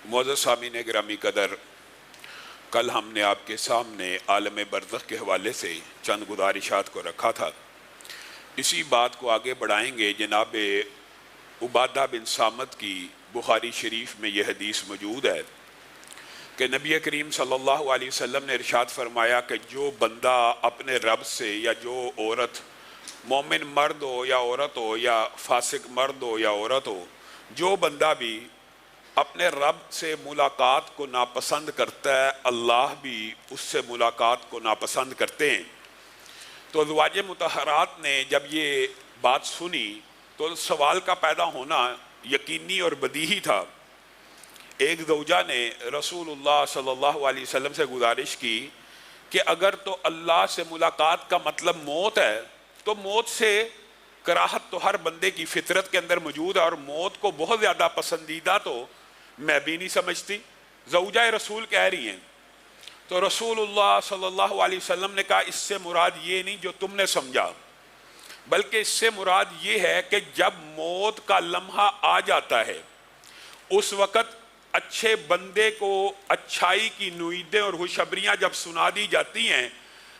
معزز سامعین گرامی قدر، کل ہم نے آپ کے سامنے عالم برزخ کے حوالے سے چند گزارشات کو رکھا تھا۔ اسی بات کو آگے بڑھائیں گے۔ جناب عبادہ بن صامت کی بخاری شریف میں یہ حدیث موجود ہے کہ نبی کریم صلی اللہ علیہ وسلم نے ارشاد فرمایا کہ جو بندہ اپنے رب سے، یا جو عورت، مومن مرد ہو یا عورت ہو، یا فاسق مرد ہو یا عورت ہو، جو بندہ بھی اپنے رب سے ملاقات کو ناپسند کرتا ہے، اللہ بھی اس سے ملاقات کو ناپسند کرتے ہیں۔ تو ازواج مطہرات نے جب یہ بات سنی تو سوال کا پیدا ہونا یقینی اور بدیہی تھا۔ ایک زوجہ نے رسول اللہ صلی اللہ علیہ وسلم سے گزارش کی کہ اگر تو اللہ سے ملاقات کا مطلب موت ہے تو موت سے کراہت تو ہر بندے کی فطرت کے اندر موجود ہے، اور موت کو بہت زیادہ پسندیدہ تو میں بھی نہیں سمجھتی۔ زوجہ رسول کہہ رہی ہیں تو رسول اللہ صلی اللہ علیہ وسلم نے کہا اس سے مراد یہ نہیں جو تم نے سمجھا، بلکہ اس سے مراد یہ ہے کہ جب موت کا لمحہ آ جاتا ہے اس وقت اچھے بندے کو اچھائی کی نویدیں اور خوشخبریاں جب سنا دی جاتی ہیں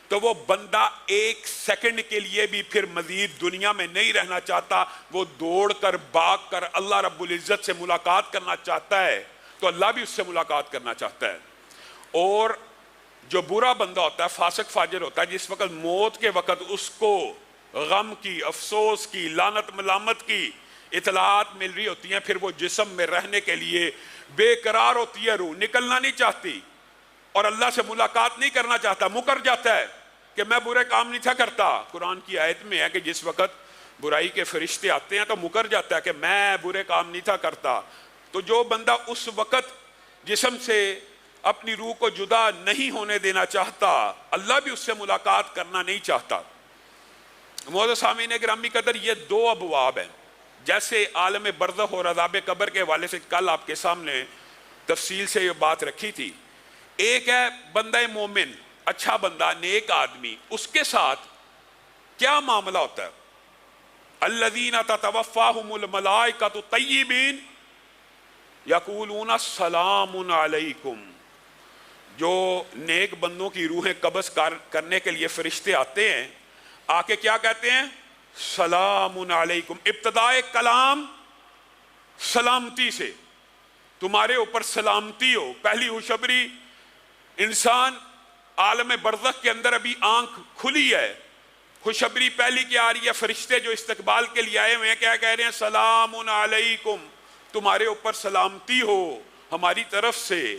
تو وہ بندہ ایک سیکنڈ کے لیے بھی پھر مزید دنیا میں نہیں رہنا چاہتا، وہ دوڑ کر بھاگ کر اللہ رب العزت سے ملاقات کرنا چاہتا ہے، تو اللہ بھی اس سے ملاقات کرنا چاہتا ہے۔ اور جو برا بندہ ہوتا ہے، فاسق فاجر ہوتا ہے، جس وقت موت کے وقت اس کو غم کی، افسوس کی، لعنت ملامت کی اطلاعات مل رہی ہوتی ہیں، پھر وہ جسم میں رہنے کے لیے بے قرار ہوتی ہے، روح نکلنا نہیں چاہتی اور اللہ سے ملاقات نہیں کرنا چاہتا، مکر جاتا ہے کہ میں برے کام نہیں تھا کرتا۔ قرآن کی آیت میں ہے کہ جس وقت برائی کے فرشتے آتے ہیں تو مکر جاتا ہے کہ میں برے کام نہیں تھا کرتا۔ تو جو بندہ اس وقت جسم سے اپنی روح کو جدا نہیں ہونے دینا چاہتا، اللہ بھی اس سے ملاقات کرنا نہیں چاہتا۔ معزز سامعین گرامی قدر، یہ دو ابواب ہیں۔ جیسے عالم برزخ اور عذاب قبر کے حوالے سے کل آپ کے سامنے تفصیل سے یہ بات رکھی تھی۔ ایک ہے بندہ مومن، اچھا بندہ، نیک آدمی، اس کے ساتھ کیا معاملہ ہوتا ہے؟ الذین تتوفاہم الملائکۃ طیبین یقولون سلام علیکم۔ جو نیک بندوں کی روحیں قبض کرنے کے لیے فرشتے آتے ہیں، آ کے کیا کہتے ہیں؟ سلام علیکم۔ ابتدائے کلام سلامتی سے، تمہارے اوپر سلامتی ہو۔ پہلی خوشخبری، انسان عالم برزخ کے اندر ابھی آنکھ کھلی ہے، خوشخبری پہلی کیا آ رہی ہے؟ فرشتے جو استقبال کے لیے آئے ہوئے ہیں کیا کہہ رہے ہیں؟ سلام علیکم، تمہارے اوپر سلامتی ہو ہماری طرف سے۔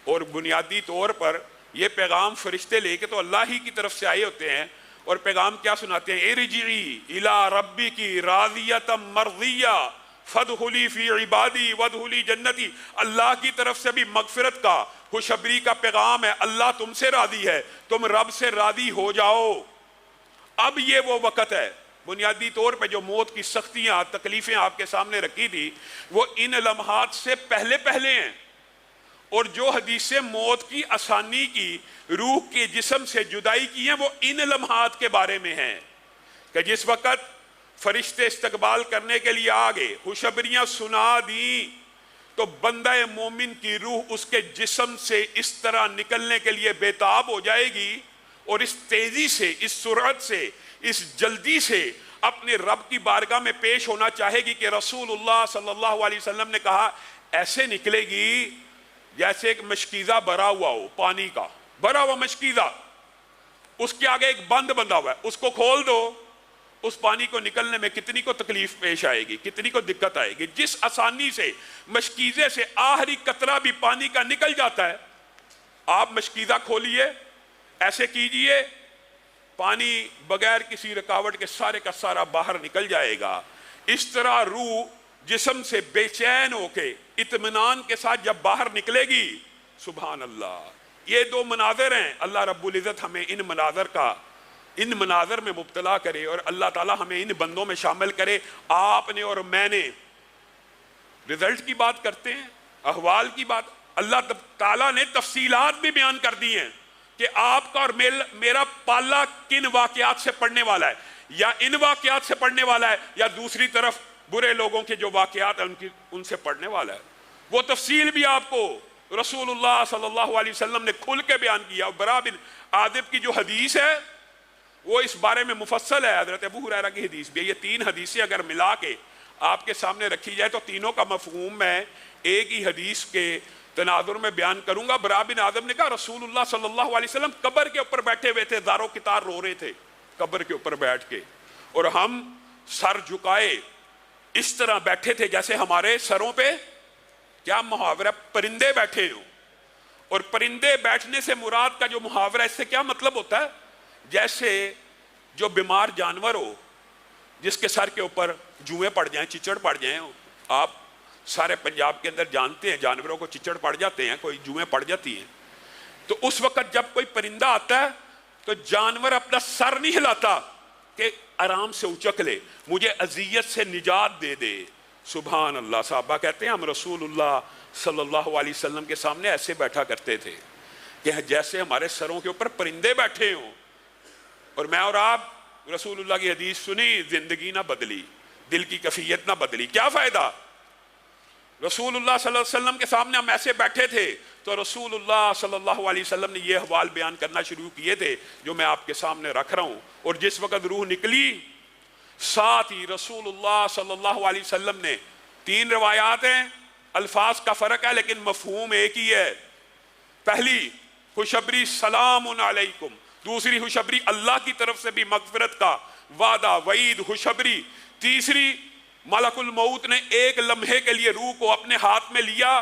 اور بنیادی طور پر یہ پیغام فرشتے لے کے تو اللہ ہی کی طرف سے آئے ہوتے ہیں، اور پیغام کیا سناتے ہیں؟ ارجعی الی ربک راضیۃ مرضیہ فادخلی فی عبادی وادخلی جنتی۔ اللہ کی طرف سے بھی مغفرت کا، خوشخبری کا پیغام ہے، اللہ تم سے راضی ہے، تم رب سے راضی ہو جاؤ۔ اب یہ وہ وقت ہے، بنیادی طور پہ جو موت کی سختیاں، تکلیفیں آپ کے سامنے رکھی تھی، وہ ان لمحات سے پہلے پہلے ہیں۔ اور جو حدیثیں موت کی آسانی کی، روح کے جسم سے جدائی کی ہیں، وہ ان لمحات کے بارے میں ہیں کہ جس وقت فرشتے استقبال کرنے کے لیے آگے خوشخبریاں سنا دیں تو بندہ مومن کی روح اس کے جسم سے اس طرح نکلنے کے لیے بےتاب ہو جائے گی، اور اس تیزی سے، اس سرعت سے، اس جلدی سے اپنے رب کی بارگاہ میں پیش ہونا چاہے گی کہ رسول اللہ صلی اللہ علیہ وسلم نے کہا ایسے نکلے گی جیسے ایک مشکیزہ بھرا ہوا ہو، پانی کا بھرا ہوا مشکیزہ، اس کے آگے ایک بند بندھا ہوا ہے، اس کو کھول دو، اس پانی کو نکلنے میں کتنی کو تکلیف پیش آئے گی، کتنی کو دقت آئے گی۔ جس آسانی سے مشکیزے سے آخری قطرہ بھی پانی کا نکل جاتا ہے، آپ مشکیزہ کھولیے، ایسے کیجئے، پانی بغیر کسی رکاوٹ کے سارے کا سارا باہر نکل جائے گا۔ اس طرح روح جسم سے بے چین ہو کے اطمینان کے ساتھ جب باہر نکلے گی، سبحان اللہ، یہ دو مناظر ہیں۔ اللہ رب العزت ہمیں ان مناظر میں مبتلا کرے، اور اللہ تعالی ہمیں ان بندوں میں شامل کرے۔ آپ نے اور میں نے رزلٹ کی بات کرتے ہیں، احوال کی بات، اللہ تعالیٰ نے تفصیلات بھی بیان کر دی ہیں کہ آپ کا اور میرا پالا کن واقعات سے پڑھنے والا ہے، یا ان واقعات سے پڑھنے والا ہے، یا دوسری طرف برے لوگوں کے جو واقعات ہیں ان سے پڑھنے والا ہے۔ وہ تفصیل بھی آپ کو رسول اللہ صلی اللہ علیہ وسلم نے کھل کے بیان کیا. برا بن عازب کی جو حدیث ہے وہ اس بارے میں مفصل ہے. حضرت ابو ہریرہ کی حدیث بھی ہے. یہ تین حدیثیں اگر ملا کے آپ کے سامنے رکھی جائے تو تینوں کا مفہوم میں ایک ہی حدیث کے تناظر میں بیان کروں گا. برا بن عازب نے کہا رسول اللہ صلی اللہ علیہ وسلم قبر کے اوپر بیٹھے ہوئے تھے, زاروں کی طرح رو رہے تھے قبر کے اوپر بیٹھ کے, اور ہم سر جھکائے اس طرح بیٹھے تھے جیسے ہمارے سروں پہ کیا محاورہ پرندے بیٹھے ہوں. اور پرندے بیٹھنے سے مراد کا جو محاورہ اس سے کیا مطلب ہوتا ہے, جیسے جو بیمار جانور ہو جس کے سر کے اوپر جوئیں پڑ جائیں, چچڑ پڑ جائیں. آپ سارے پنجاب کے اندر جانتے ہیں جانوروں کو چچڑ پڑ جاتے ہیں, کوئی جوئیں پڑ جاتی ہیں, تو اس وقت جب کوئی پرندہ آتا ہے تو جانور اپنا سر نہیں ہلاتا کہ آرام سے اچک لے, مجھے اذیت سے نجات دے دے. سبحان اللہ. صحابہ کہتے ہیں ہم رسول اللہ صلی اللہ علیہ وسلم کے سامنے ایسے بیٹھا کرتے تھے کہ جیسے ہمارے سروں کے اوپر پرندے بیٹھے ہوں, اور میں اور آپ رسول اللہ کی حدیث سنی, زندگی نہ بدلی, دل کی کیفیت نہ بدلی. کیا فائدہ؟ رسول اللہ صلی اللہ علیہ وسلم کے سامنے ہم ایسے بیٹھے تھے تو رسول اللہ صلی اللہ علیہ وسلم نے یہ احوال بیان کرنا شروع کیے تھے جو میں آپ کے سامنے رکھ رہا ہوں. اور جس وقت روح نکلی ساتھ ہی رسول اللہ صلی اللہ علیہ وسلم نے, تین روایات ہیں, الفاظ کا فرق ہے لیکن مفہوم ایک ہی ہے. پہلی خوشخبری سلام علیکم, دوسری خوشخبری اللہ کی طرف سے بھی مغفرت کا وعدہ وعید خوشخبری, تیسری ملک الموت نے ایک لمحے کے لیے روح کو اپنے ہاتھ میں لیا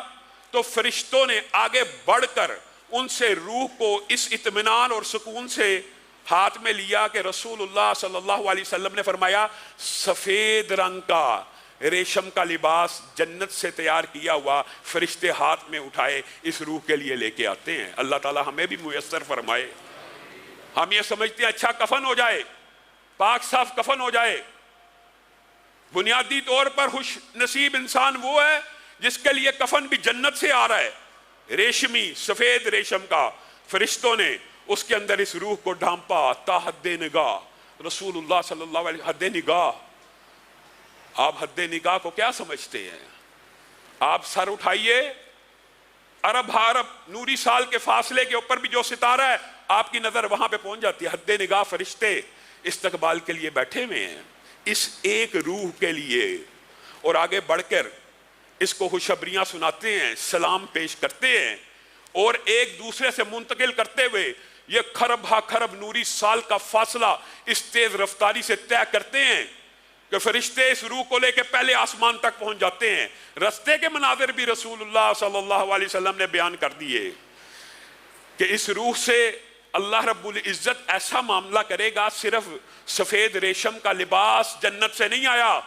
تو فرشتوں نے آگے بڑھ کر ان سے روح کو اس اطمینان اور سکون سے ہاتھ میں لیا کہ رسول اللہ صلی اللہ علیہ وسلم نے فرمایا سفید رنگ کا ریشم کا لباس جنت سے تیار کیا ہوا فرشتے ہاتھ میں اٹھائے اس روح کے لیے لے کے آتے ہیں. اللہ تعالی ہمیں بھی میسر فرمائے. ہم یہ سمجھتے ہیں اچھا کفن ہو جائے, پاک صاف کفن ہو جائے. بنیادی طور پر خوش نصیب انسان وہ ہے جس کے لیے کفن بھی جنت سے آ رہا ہے, ریشمی سفید ریشم کا. فرشتوں نے اس کے اندر اس روح کو ڈھانپا تا حد نگاہ. رسول اللہ صلی اللہ علیہ وسلم حد نگاہ, آپ حد نگاہ کو کیا سمجھتے ہیں؟ آپ سر اٹھائیے, ارب حرب نوری سال کے فاصلے کے اوپر بھی جو ستارہ ہے آپ کی نظر وہاں پہ پہنچ جاتی ہے. حد نگاہ فرشتے استقبال کے لیے بیٹھے ہوئے ہیں اس ایک روح کے لیے, اور آگے بڑھ کر اس کو خوشخبریاں سناتے ہیں, سلام پیش کرتے ہیں, اور ایک دوسرے سے منتقل کرتے ہوئے یہ خرب ہا خرب نوری سال کا فاصلہ اس تیز رفتاری سے طے کرتے ہیں کہ فرشتے اس روح کو لے کے پہلے آسمان تک پہنچ جاتے ہیں. رستے کے مناظر بھی رسول اللہ صلی اللہ علیہ وسلم نے بیان کر دیے کہ اس روح سے اللہ رب العزت ایسا معاملہ کرے گا, صرف سفید ریشم کا لباس جنت سے نہیں آیا,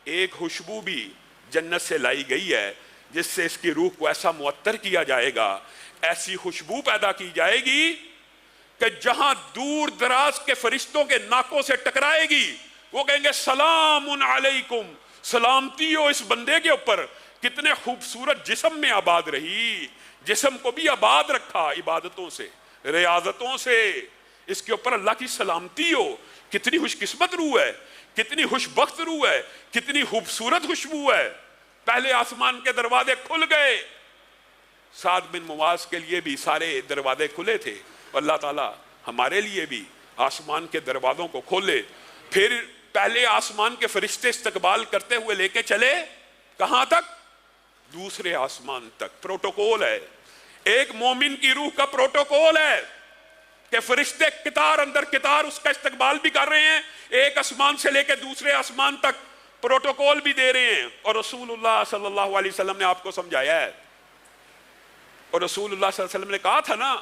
ایک خوشبو بھی جنت سے لائی گئی ہے جس سے اس کی روح کو ایسا معطر کیا جائے گا, ایسی خوشبو پیدا کی جائے گی کہ جہاں دور دراز کے فرشتوں کے ناکوں سے ٹکرائے گی وہ کہیں گے سلام علیکم, سلامتی ہو اس بندے کے اوپر. کتنے خوبصورت جسم میں آباد رہی, جسم کو بھی آباد رکھا عبادتوں سے ریاضتوں سے, اس کے اوپر اللہ کی سلامتی ہو. کتنی خوش قسمت روح ہے, کتنی خوش بخت روح ہے, کتنی خوبصورت خوشبو ہے. پہلے آسمان کے دروازے کھل گئے, سعد بن معاذ کے لیے بھی سارے دروازے کھلے تھے, اللہ تعالی ہمارے لیے بھی آسمان کے دروازوں کو کھولے. پھر پہلے آسمان کے فرشتے استقبال کرتے ہوئے لے کے چلے کہاں تک؟ دوسرے آسمان تک. پروٹوکول ہے, ایک مومن کی روح کا پروٹوکول ہے کہ فرشتے قطار اندر قطار اس کا استقبال بھی کر رہے ہیں, ایک آسمان سے لے کے دوسرے آسمان تک پروٹوکول بھی دے رہے ہیں. اور رسول اللہ صلی اللہ علیہ وسلم نے آپ کو سمجھایا ہے, اور رسول اللہ صلی اللہ علیہ وسلم نے کہا تھا نا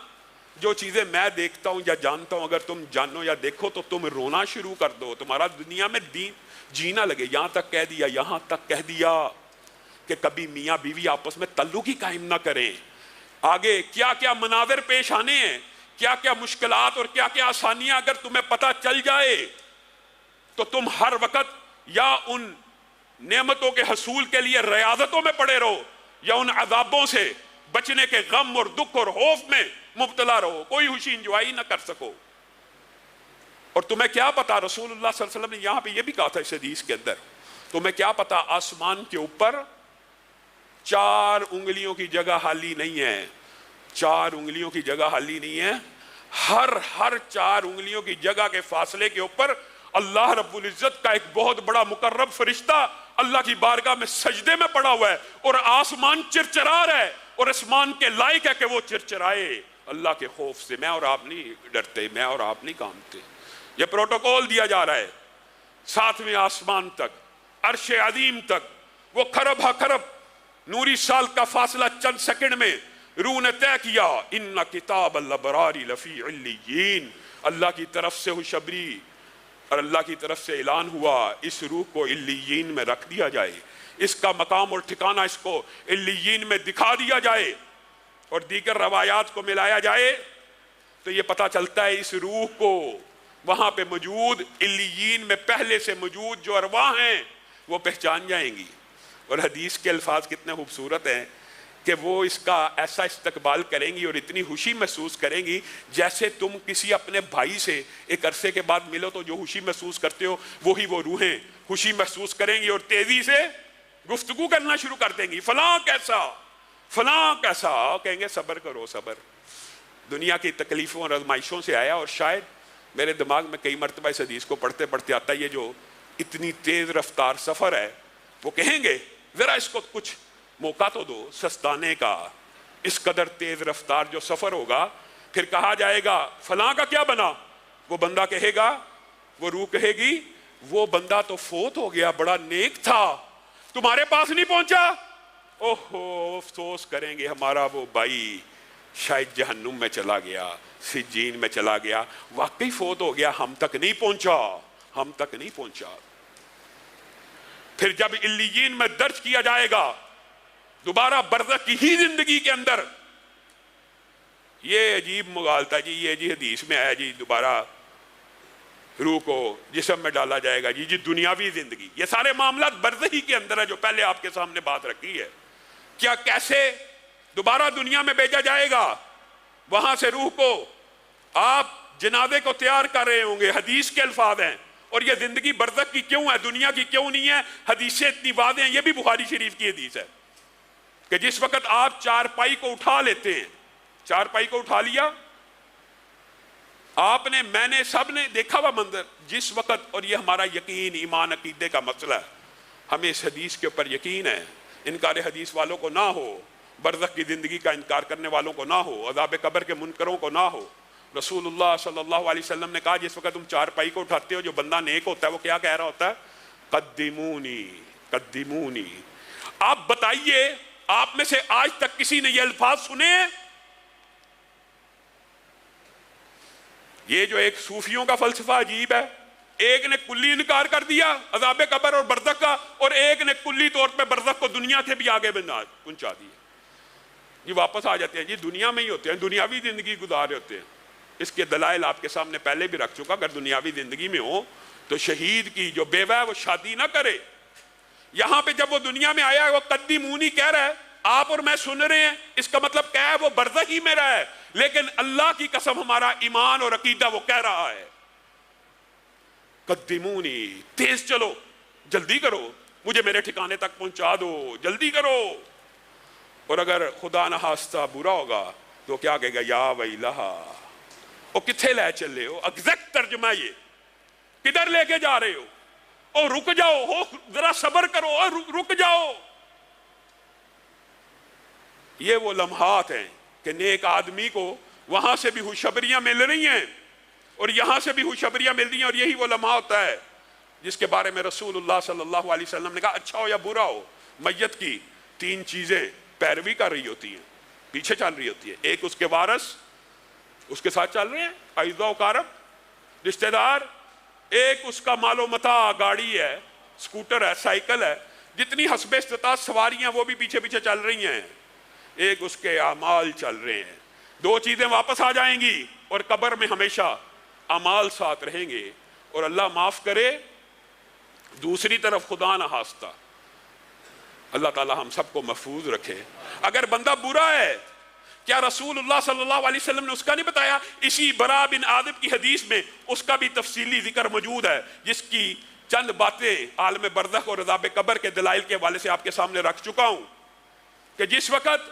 جو چیزیں میں دیکھتا ہوں یا جانتا ہوں اگر تم جانو یا دیکھو تو تم رونا شروع کر دو, تمہارا دنیا میں جینا لگے. یہاں تک کہہ دیا, یہاں تک کہہ دیا کہ کبھی میاں بیوی آپس میں تعلق ہی قائم نہ کریں. آگے کیا کیا مناظر پیش آنے ہیں, کیا کیا مشکلات اور کیا کیا آسانیاں اگر تمہیں پتہ چل جائے تو تم ہر وقت یا ان نعمتوں کے حصول کے لیے ریاضتوں میں پڑے رہو یا ان عذابوں سے بچنے کے غم اور دکھ اور خوف میں مبتلا رہو, کوئی خوشی انجوائے نہ کر سکو. اور تمہیں کیا پتا, رسول اللہ صلی اللہ علیہ وسلم نے یہاں پہ یہ بھی کہا تھا اس حدیث کے اندر, تمہیں کیا پتا آسمان کے اوپر 4 انگلیوں کی جگہ خالی نہیں ہے، 4 انگلیوں کی جگہ خالی نہیں ہے، ہر 4 انگلیوں کی جگہ کے فاصلے کے اوپر اللہ رب العزت کا ایک بہت بڑا مقرب فرشتہ اللہ کی بارگاہ میں سجدے میں پڑا ہوا ہے، اور آسمان چرچرا رہا ہے، اور آسمان کے لائق ہے کہ وہ چرچرائے اللہ کے خوف سے۔ میں اور آپ نہیں ڈرتے، میں اور آپ نہیں کانپتے۔ یہ پروٹوکول دیا جا رہا ہے 7ویں آسمان تک، عرش عظیم تک، وہ خرب ہا خرب نوری سال کا فاصلہ چند سیکنڈ میں روح نے طے کیا، ان کتاب الابرار لفی علیین، اللہ کی طرف سے خوشخبری اور اللہ کی طرف سے اعلان ہوا اس روح کو علیین میں رکھ دیا جائے، اس کا مقام اور ٹھکانہ اس کو علیین میں دکھا دیا جائے، اور دیگر روایات کو ملایا جائے تو یہ پتہ چلتا ہے اس روح کو وہاں پہ موجود علیین میں پہلے سے موجود جو ارواح ہیں وہ پہچان جائیں گی۔ اور حدیث کے الفاظ کتنے خوبصورت ہیں کہ وہ اس کا ایسا استقبال کریں گی اور اتنی خوشی محسوس کریں گی جیسے تم کسی اپنے بھائی سے ایک عرصے کے بعد ملو تو جو خوشی محسوس کرتے ہو وہی وہ روحیں خوشی محسوس کریں گی اور تیزی سے گفتگو کرنا شروع کر دیں گی، فلاں کیسا فلاں کیسا، کہیں گے صبر کرو صبر۔ دنیا کی تکلیفوں اور آزمائشوں سے آیا، اور شاید میرے دماغ میں کئی مرتبہ اس حدیث کو پڑھتے پڑھتے آتا ہے یہ جو اتنی تیز رفتار سفر ہے، وہ کہیں گے ذرا اس کو کچھ موقع تو دو سستانے کا، اس قدر تیز رفتار جو سفر ہوگا۔ پھر کہا جائے گا فلاں کا کیا بنا، وہ بندہ کہے گا، وہ روح کہے گی وہ بندہ تو فوت ہو گیا، بڑا نیک تھا، تمہارے پاس نہیں پہنچا، اوہو افسوس کریں گے ہمارا وہ بھائی شاید جہنم میں چلا گیا، سجین میں چلا گیا، واقعی فوت ہو گیا، ہم تک نہیں پہنچا، ہم تک نہیں پہنچا۔ پھر جب علیین میں درج کیا جائے گا دوبارہ برزخ کی ہی زندگی کے اندر، یہ عجیب مغالطہ جی، یہ جی حدیث میں آیا جی دوبارہ روح کو جسم میں ڈالا جائے گا، جی دنیاوی زندگی، یہ سارے معاملات برزخی کے اندر ہے جو پہلے آپ کے سامنے بات رکھی ہے۔ کیا کیسے دوبارہ دنیا میں بھیجا جائے گا، وہاں سے روح کو آپ جنازے کو تیار کر رہے ہوں گے، حدیث کے الفاظ ہیں، اور یہ زندگی برزخ کی کیوں ہے، دنیا کی کیوں نہیں ہے، حدیثیں اتنی واضح ہیں، یہ بھی بخاری شریف کی حدیث ہے کہ جس وقت آپ چارپائی کو اٹھا لیتے ہیں، چارپائی کو اٹھا لیا آپ نے، میں نے، سب نے دیکھا ہوا منظر، جس وقت، اور یہ ہمارا یقین ایمان عقیدے کا مسئلہ ہے، ہمیں اس حدیث کے اوپر یقین ہے، انکار حدیث والوں کو نہ ہو، برزخ کی زندگی کا انکار کرنے والوں کو نہ ہو، عذاب قبر کے منکروں کو نہ ہو۔ رسول اللہ صلی اللہ علیہ وسلم نے کہا جس وقت تم چارپائی کو اٹھاتے ہو جو بندہ نیک ہوتا ہے وہ کیا کہہ رہا ہوتا ہے، قدمونی قدمونی۔ آپ بتائیے آپ میں سے آج تک کسی نے یہ الفاظ سنے ہیں؟ یہ جو ایک صوفیوں کا فلسفہ عجیب ہے، ایک نے کلی انکار کر دیا عذاب قبر اور برزخ کا، اور ایک نے کلی طور پہ برزخ کو دنیا سے بھی آگے پہنچا دیا۔ یہ واپس آ جاتے ہیں جی دنیا میں ہی ہوتے ہیں، دنیاوی زندگی گزارے ہوتے ہیں۔ اس کے دلائل آپ کے سامنے پہلے بھی رکھ چکا، اگر دنیاوی زندگی میں ہو تو شہید کی جو بیوہ ہے وہ شادی نہ کرے۔ یہاں پہ جب وہ دنیا میں آیا ہے وہ قدمونی کہہ رہا ہے، آپ اور میں سن رہے ہیں، اس کا مطلب کیا ہے، وہ برزخ ہی میں رہا ہے، لیکن اللہ کی قسم ہمارا ایمان اور عقیدہ وہ کہہ رہا ہے قدمونی، تیز چلو، جلدی کرو، مجھے میرے ٹھکانے تک پہنچا دو، جلدی کرو۔ اور اگر خدا نہ خواستہ برا ہوگا تو کیا کہے گا، یا ویلہا، او کتھے لے چلے ہو، ایگزیکٹ ترجمہ یہ، کدھر لے کے جا رہے ہو، او رک جاؤ، ہو ذرا صبر کرو، او رک جاؤ۔ یہ وہ لمحات ہیں کہ نیک آدمی کو وہاں سے بھی خوشخبریاں مل رہی ہیں اور یہاں سے بھی خوشخبریاں مل رہی ہیں، اور یہی وہ لمحہ ہوتا ہے جس کے بارے میں رسول اللہ صلی اللہ علیہ وسلم نے کہا اچھا ہو یا برا ہو، میت کی 3 چیزیں پیروی کر رہی ہوتی ہیں، پیچھے چل رہی ہوتی ہے۔ ایک اس کے وارث اس کے ساتھ چل رہے ہیں، اعزاء و اقارب، رشتہ دار، ایک اس کا مال و متاع، گاڑی ہے، سکوٹر ہے، سائیکل ہے، جتنی حسب استطاعت سواریاں وہ بھی پیچھے پیچھے چل رہی ہیں، ایک اس کے اعمال چل رہے ہیں۔ 2 چیزیں واپس آ جائیں گی اور قبر میں ہمیشہ اعمال ساتھ رہیں گے، اور اللہ معاف کرے دوسری طرف خدا نہ خواستہ اللہ تعالی ہم سب کو محفوظ رکھے، اگر بندہ برا ہے، کیا رسول اللہ صلی اللہ علیہ وسلم نے اس کا نہیں بتایا؟ اسی برا بن عازب کی حدیث میں اس کا بھی تفصیلی ذکر موجود ہے، جس کی چند باتیں عالم برزخ اور عذاب قبر کے دلائل کے حوالے سے آپ کے سامنے رکھ چکا ہوں۔ کہ جس وقت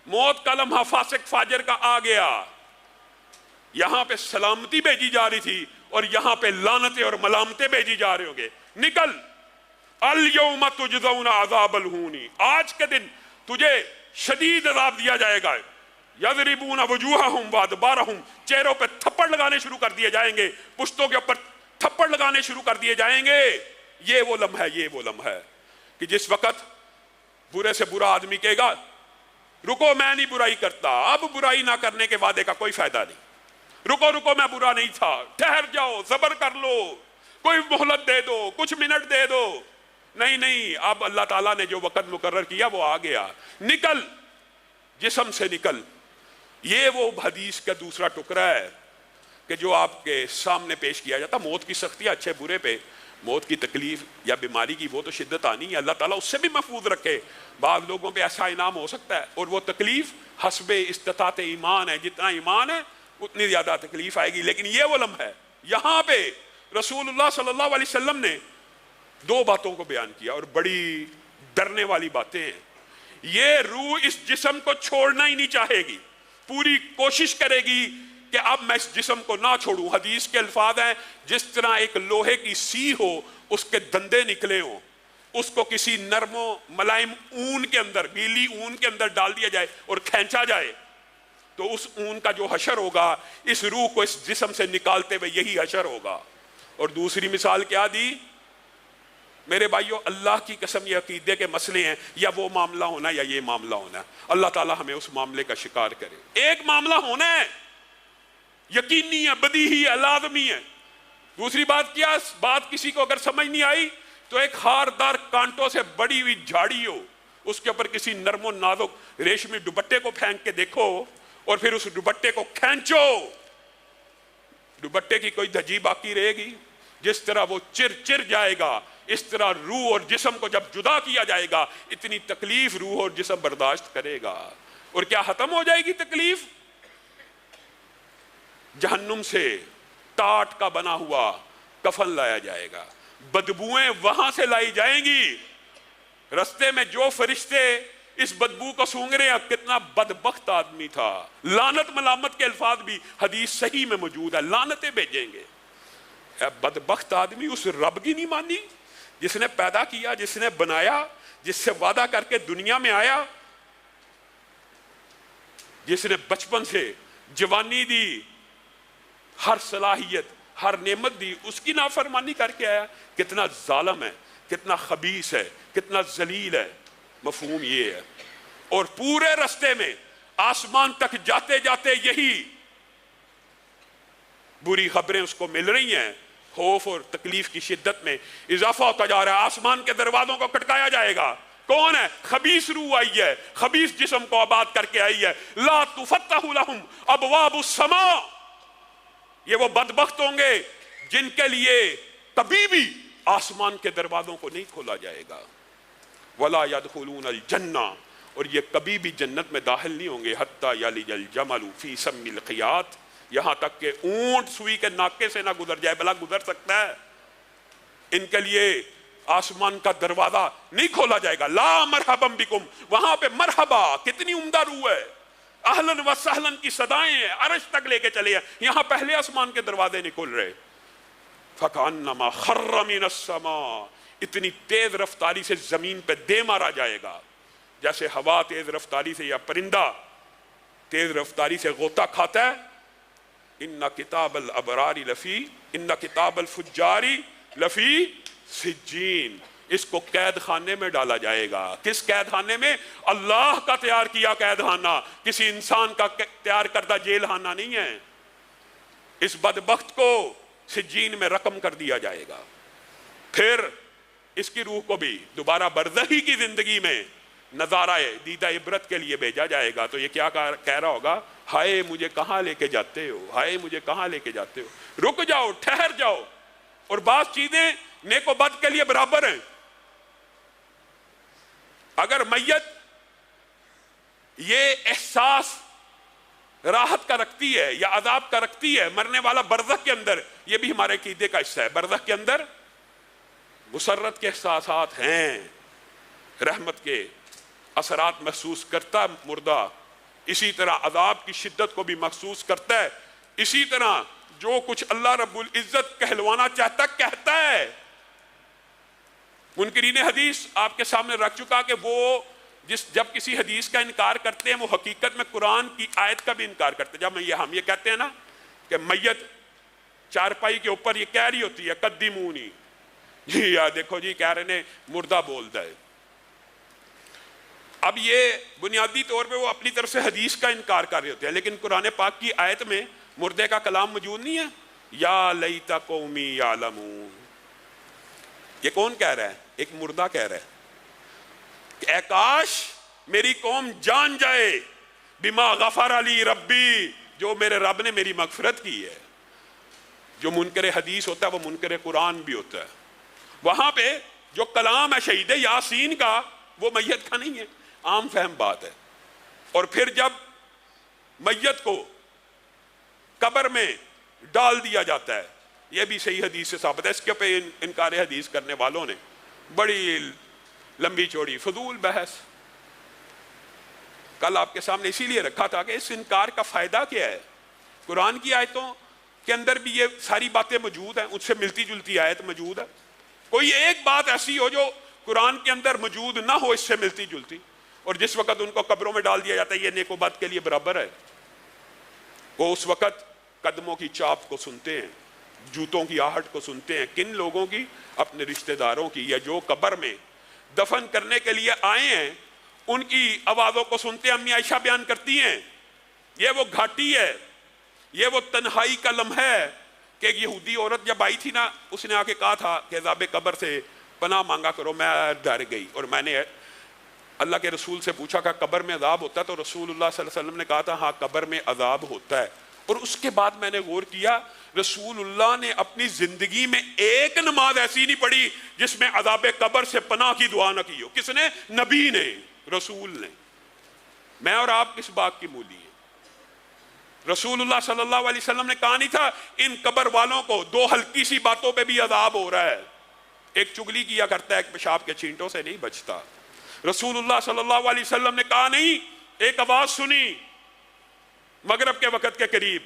موت کا لمحہ فاسق فاجر کا آ گیا، یہاں پہ سلامتی بھیجی جا رہی تھی اور یہاں پہ لعنتیں اور ملامتیں بھیجی جا رہے ہوں گے، نکل، الیوم تجزون عذاب الہون، آج کے دن تجھے شدید عذاب دیا جائے گا، یضربون وجوہہم وادبارہم، چہروں پہ تھپڑ لگانے شروع کر دیے جائیں گے، پشتوں کے اوپر تھپڑ لگانے شروع کر دیے جائیں گے۔ یہ وہ لمحہ ہے کہ جس وقت برے سے برا آدمی کہے گا رکو میں نہیں برائی کرتا، اب برائی نہ کرنے کے وعدے کا کوئی فائدہ نہیں، رکو میں برا نہیں تھا، ٹھہر جاؤ، صبر کر لو، کوئی مہلت دے دو، کچھ منٹ دے دو، نہیں، اب اللہ تعالیٰ نے جو وقت مقرر کیا وہ آ گیا، نکل، جسم سے نکل۔ یہ وہ حدیث کا دوسرا ٹکڑا ہے کہ جو آپ کے سامنے پیش کیا جاتا، موت کی سختی اچھے برے پہ، موت کی تکلیف یا بیماری کی وہ تو شدت آنی ہے، اللہ تعالیٰ اس سے بھی محفوظ رکھے، بعض لوگوں پہ ایسا انعام ہو سکتا ہے، اور وہ تکلیف حسب استطاعت ایمان ہے، جتنا ایمان ہے اتنی زیادہ تکلیف آئے گی، لیکن یہ وہ لمحہ ہے۔ یہاں پہ رسول اللہ صلی اللہ علیہ وسلم نے دو باتوں کو بیان کیا اور بڑی ڈرنے والی باتیں ہیں۔ یہ روح اس جسم کو چھوڑنا ہی نہیں چاہے گی، پوری کوشش کرے گی کہ اب میں اس جسم کو نہ چھوڑوں۔ حدیث کے الفاظ ہیں جس طرح ایک لوہے کی سی ہو، اس کے دندے نکلے ہوں، اس کو کسی نرم و ملائم اون کے اندر، گیلی اون کے اندر ڈال دیا جائے اور کھینچا جائے تو اس اون کا جو حشر ہوگا اس روح کو اس جسم سے نکالتے ہوئے یہی حشر ہوگا۔ اور دوسری مثال کیا دی؟ میرے بھائیو، اللہ کی قسم یہ عقیدے کے مسئلے ہیں، یا وہ معاملہ ہونا یا یہ معاملہ ہونا ہے، اللہ تعالیٰ ہمیں اس معاملے کا شکار کرے۔ ایک معاملہ ہونا ہے، یقینی ہے، بدیہی ہے، لازمی ہے۔ دوسری بات کیا؟ بات کسی کو اگر سمجھ نہیں آئی تو ایک خاردار کانٹوں سے بڑی ہوئی جھاڑی ہو، اس کے اوپر کسی نرم و نازک ریشمی دوپٹے کو پھینک کے دیکھو اور پھر اس دوپٹے کو کھینچو، دوپٹے کی کوئی دھجی باقی رہے گی؟ جس طرح وہ چر جائے گا، اس طرح روح اور جسم کو جب جدا کیا جائے گا اتنی تکلیف روح اور جسم برداشت کرے گا۔ اور کیا ختم ہو جائے گی تکلیف؟ جہنم سے ٹاٹ کا بنا ہوا کفن لایا جائے گا، بدبوئیں وہاں سے لائی جائیں گی، رستے میں جو فرشتے اس بدبو کو سونگ رہے ہیں کتنا بدبخت آدمی تھا، لعنت ملامت کے الفاظ بھی حدیث صحیح میں موجود ہے، لعنتیں بھیجیں گے۔ بدبخت آدمی اس رب کی نہیں مانی جس نے پیدا کیا، جس نے بنایا، جس سے وعدہ کر کے دنیا میں آیا، جس نے بچپن سے جوانی دی، ہر صلاحیت ہر نعمت دی، اس کی نافرمانی کر کے آیا۔ کتنا ظالم ہے، کتنا خبیث ہے، کتنا ذلیل ہے۔ مفہوم یہ ہے، اور پورے رستے میں آسمان تک جاتے جاتے یہی بری خبریں اس کو مل رہی ہیں، خوف اور تکلیف کی شدت میں اضافہ ہوتا جا رہا ہے، آسمان کے دروازوں کو کھٹکایا جائے گا۔ کون ہے؟ خبیث روح آئی ہے، خبیث جسم کو آباد کر کے آئی ہے۔ لا تفتح لهم ابواب السماء، یہ وہ بدبخت ہوں گے جن کے لیے کبھی بھی آسمان کے دروازوں کو نہیں کھولا جائے گا۔ ولا يدخلون الجنہ، اور یہ کبھی بھی جنت میں داخل نہیں ہوں گے، حتی یلج الجمل فی سم الخیاط، یہاں تک کہ اونٹ سوئی کے ناکے سے نہ گزر جائے، بلا گزر سکتا ہے، ان کے لیے آسمان کا دروازہ نہیں کھولا جائے گا۔ لا مرحبا بکم، وہاں پہ مرحبا، کتنی عمدہ روح ہے، اہلن و سہلن کی صدائیں ہیں، عرش تک لے کے چلے ہیں، یہاں پہلے آسمان کے دروازے نہیں کھل رہے۔ فَكَأَنَّمَا خَرَّ مِنَ السَّمَاءِ، اتنی تیز رفتاری سے زمین پہ دے مارا جائے گا جیسے ہوا تیز رفتاری سے یا پرندہ تیز رفتاری سے غوطہ کھاتا ہے۔ ان کتاب الابرار لفی، ان کتاب الفجار لفی سجین، اس کو قید خانے میں ڈالا جائے گا۔ کس قید خانے میں؟ اللہ کا تیار کیا قید خانہ، کسی انسان کا تیار کردہ جیل خانہ نہیں ہے۔ اس بدبخت کو سجین میں رقم کر دیا جائے گا، پھر اس کی روح کو بھی دوبارہ برزخی کی زندگی میں نظارہ دیدہ عبرت کے لیے بھیجا جائے گا۔ تو یہ کیا کہہ رہا ہوگا؟ ہائے مجھے کہاں لے کے جاتے ہو، ہائے مجھے کہاں لے کے جاتے ہو، رک جاؤ، ٹھہر جاؤ۔ اور بعض چیزیں نیک و بد کے لیے برابر ہیں۔ اگر میت یہ احساس راحت کا رکھتی ہے یا عذاب کا رکھتی ہے، مرنے والا برزخ کے اندر، یہ بھی ہمارے عقیدے کا حصہ ہے، برزخ کے اندر مسرت کے احساسات ہیں، رحمت کے، اثرات محسوس کرتا ہے مردہ، اسی طرح عذاب کی شدت کو بھی محسوس کرتا ہے، اسی طرح جو کچھ اللہ رب العزت کہلوانا چاہتا کہتا ہے۔ منکرین حدیث آپ کے سامنے رکھ چکا کہ وہ جب کسی حدیث کا انکار کرتے ہیں وہ حقیقت میں قرآن کی آیت کا بھی انکار کرتے ہیں۔ جب ہم یہ کہتے ہیں نا کہ میت چارپائی کے اوپر یہ کہہ رہی ہوتی ہے قدمونی، جی یا دیکھو جی کہہ رہے نے مردہ بول دے، اب یہ بنیادی طور پہ وہ اپنی طرف سے حدیث کا انکار کر رہے ہوتے ہیں، لیکن قرآن پاک کی آیت میں مردے کا کلام موجود نہیں ہے۔ یا لیت قومی یعلمون، یہ کون کہہ رہا ہے؟ ایک مردہ کہہ رہا ہے کہ اے کاش میری قوم جان جائے بما غفر علی ربی، جو میرے رب نے میری مغفرت کی ہے۔ جو منکر حدیث ہوتا ہے وہ منکر قرآن بھی ہوتا ہے۔ وہاں پہ جو کلام ہے شہید یاسین کا وہ میت کا نہیں ہے، عام فہم بات ہے۔ اور پھر جب میت کو قبر میں ڈال دیا جاتا ہے، یہ بھی صحیح حدیث سے ثابت ہے۔ اس کے پہ انکار حدیث کرنے والوں نے بڑی لمبی چوڑی فضول بحث کل آپ کے سامنے اسی لیے رکھا تھا کہ اس انکار کا فائدہ کیا ہے۔ قرآن کی آیتوں کے اندر بھی یہ ساری باتیں موجود ہیں، ان سے ملتی جلتی آیت موجود ہے۔ کوئی ایک بات ایسی ہو جو قرآن کے اندر موجود نہ ہو اس سے ملتی جلتی، اور جس وقت ان کو قبروں میں ڈال دیا جاتا ہے یہ نیک و بد کے لیے برابر ہے۔ وہ اس وقت قدموں کی چاپ کو سنتے ہیں، جوتوں کی آہٹ کو سنتے ہیں۔ کن لوگوں کی؟ اپنے رشتہ داروں کی، یا جو قبر میں دفن کرنے کے لیے آئے ہیں ان کی آوازوں کو سنتے ہیں۔ امی عائشہ بیان کرتی ہیں یہ وہ گھاٹی ہے، یہ وہ تنہائی کا لمحہ ہے کہ ایک یہودی عورت جب آئی تھی نا، اس نے آ کے کہا تھا کہ عذاب قبر سے پناہ مانگا کرو۔ میں ڈر گئی اور میں نے اللہ کے رسول سے پوچھا کہ قبر میں عذاب ہوتا ہے؟ تو رسول اللہ صلی اللہ علیہ وسلم نے کہا تھا ہاں قبر میں عذاب ہوتا ہے۔ اور اس کے بعد میں نے غور کیا، رسول اللہ نے اپنی زندگی میں ایک نماز ایسی نہیں پڑھی جس میں عذاب قبر سے پناہ کی دعا نہ کی ہو۔ کس نے؟ نبی نے، رسول نے۔ میں اور آپ کس بات کی مولی ہیں؟ رسول اللہ صلی اللہ علیہ وسلم نے کہا نہیں تھا ان قبر والوں کو دو ہلکی سی باتوں پہ بھی عذاب ہو رہا ہے، ایک چگلی کیا کرتا ہے ایک پیشاب کے چھینٹوں سے نہیں بچتا۔ رسول اللہ صلی اللہ علیہ وسلم نے کہا نہیں ایک آواز سنی مغرب کے وقت کے قریب،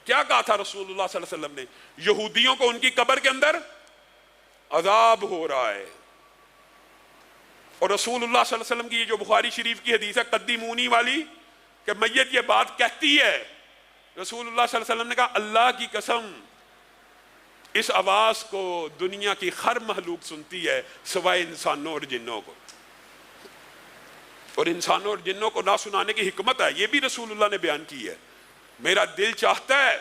کیا کہا تھا رسول اللہ صلی اللہ علیہ وسلم نے؟ یہودیوں کو ان کی قبر کے اندر عذاب ہو رہا ہے۔ اور رسول اللہ صلی اللہ علیہ وسلم کی یہ جو بخاری شریف کی حدیث ہے قدیمونی والی کہ میت یہ بات کہتی ہے، رسول اللہ صلی اللہ علیہ وسلم نے کہا اللہ کی قسم اس آواز کو دنیا کی ہر مخلوق سنتی ہے سوائے انسانوں اور جنوں کو، اور انسانوں اور جنوں کو نہ سنانے کی حکمت ہے، یہ بھی رسول اللہ نے بیان کی ہے۔ میرا دل چاہتا ہے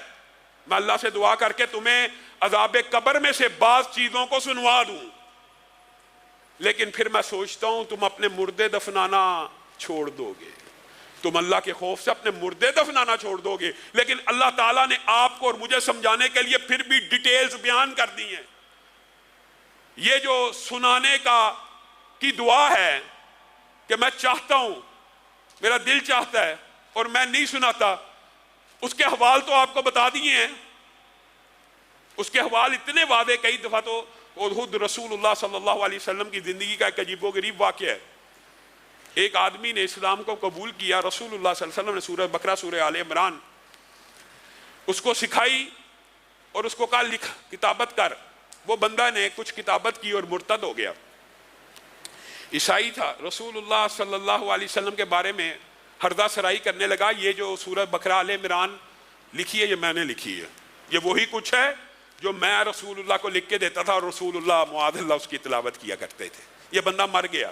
میں اللہ سے دعا کر کے تمہیں عذاب قبر میں سے بعض چیزوں کو سنوا دوں، لیکن پھر میں سوچتا ہوں تم اپنے مردے دفنانا چھوڑ دو گے، تم اللہ کے خوف سے اپنے مردے دفنانا چھوڑ دو گے، لیکن اللہ تعالیٰ نے آپ کو اور مجھے سمجھانے کے لیے پھر بھی ڈیٹیلز بیان کر دی ہیں۔ یہ جو سنانے کی دعا ہے کہ میں چاہتا ہوں، میرا دل چاہتا ہے اور میں نہیں سناتا، اس کے حوال تو آپ کو بتا دیے ہیں۔ اس کے حوال اتنے واضح، کئی دفعہ تو خود رسول اللہ صلی اللہ علیہ وسلم کی زندگی کا ایک عجیب و غریب واقعہ ہے۔ ایک آدمی نے اسلام کو قبول کیا، رسول اللہ صلی اللہ علیہ وسلم نے سورہ بقرہ سورہ آل عمران اس کو سکھائی اور اس کو کہا لکھ کتابت کر۔ وہ بندہ نے کچھ کتابت کی اور مرتد ہو گیا، عیسائی تھا۔ رسول اللہ صلی اللہ علیہ وسلم کے بارے میں ہردہ سرائی کرنے لگا، یہ جو سورہ بقرہ آل عمران لکھی ہے یہ میں نے لکھی ہے، یہ وہی کچھ ہے جو میں رسول اللہ کو لکھ کے دیتا تھا اور رسول اللہ معاذ اللہ اس کی تلاوت کیا کرتے تھے۔ یہ بندہ مر گیا۔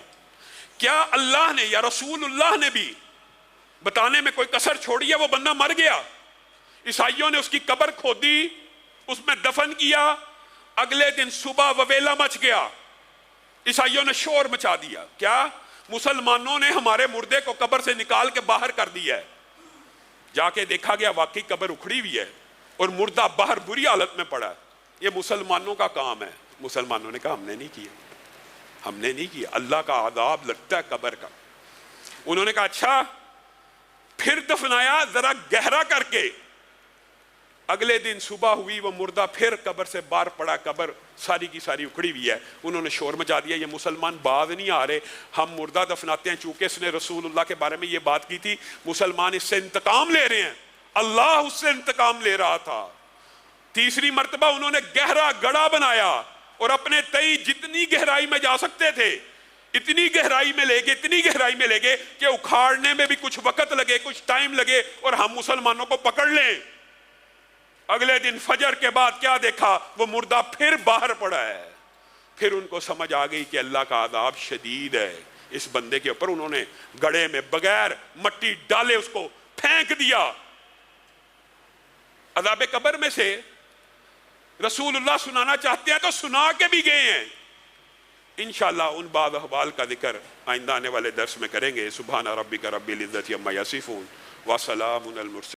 کیا اللہ نے یا رسول اللہ نے بھی بتانے میں کوئی کسر چھوڑی ہے؟ وہ بندہ مر گیا، عیسائیوں نے اس کی قبر کھودی، اس میں دفن کیا، اگلے دن صبح وویلا مچ گیا، عیسائیوں نے شور مچا دیا۔ کیا؟ مسلمانوں نے ہمارے مردے کو قبر سے نکال کے باہر کر دیا ہے۔ جا کے دیکھا گیا واقعی قبر اکھڑی ہوئی ہے اور مردہ باہر بری حالت میں پڑا ہے۔ یہ مسلمانوں کا کام ہے۔ مسلمانوں نے کہا ہم نے نہیں کیا، ہم نے نہیں کیا، اللہ کا عذاب لگتا ہے قبر کا۔ انہوں نے کہا اچھا، پھر دفنایا ذرا گہرا کر کے، اگلے دن صبح ہوئی وہ مردہ پھر قبر سے باہر پڑا، قبر ساری کی ساری اکھڑی ہوئی ہے۔ انہوں نے شور مچا دیا، یہ مسلمان باز نہیں آ رہے، ہم مردہ دفناتے ہیں، چونکہ اس نے رسول اللہ کے بارے میں یہ بات کی تھی، مسلمان اس سے انتقام لے رہے ہیں، اللہ اس سے انتقام لے رہا تھا۔ تیسری مرتبہ انہوں نے گہرا گڑھا بنایا اور اپنے تئی جتنی گہرائی میں جا سکتے تھے اتنی گہرائی میں لے گئے، اتنی گہرائی میں لے گئے کہ اکھاڑنے میں بھی کچھ وقت لگے، کچھ ٹائم لگے اور ہم مسلمانوں کو پکڑ لیں۔ اگلے دن فجر کے بعد کیا دیکھا؟ وہ مردہ پھر باہر پڑا ہے۔ پھر ان کو سمجھ آ گئی کہ اللہ کا عذاب شدید ہے اس بندے کے اوپر۔ انہوں نے گڑھے میں بغیر مٹی ڈالے اس کو پھینک دیا۔ عذاب قبر میں سے رسول اللہ سنانا چاہتے ہیں تو سنا کے بھی گئے ہیں۔ انشاءاللہ ان بعض احوال کا ذکر آئندہ آنے والے درس میں کریں گے۔ سبحان ربک رب العزت عما یصفون وسلام علی المرسلین۔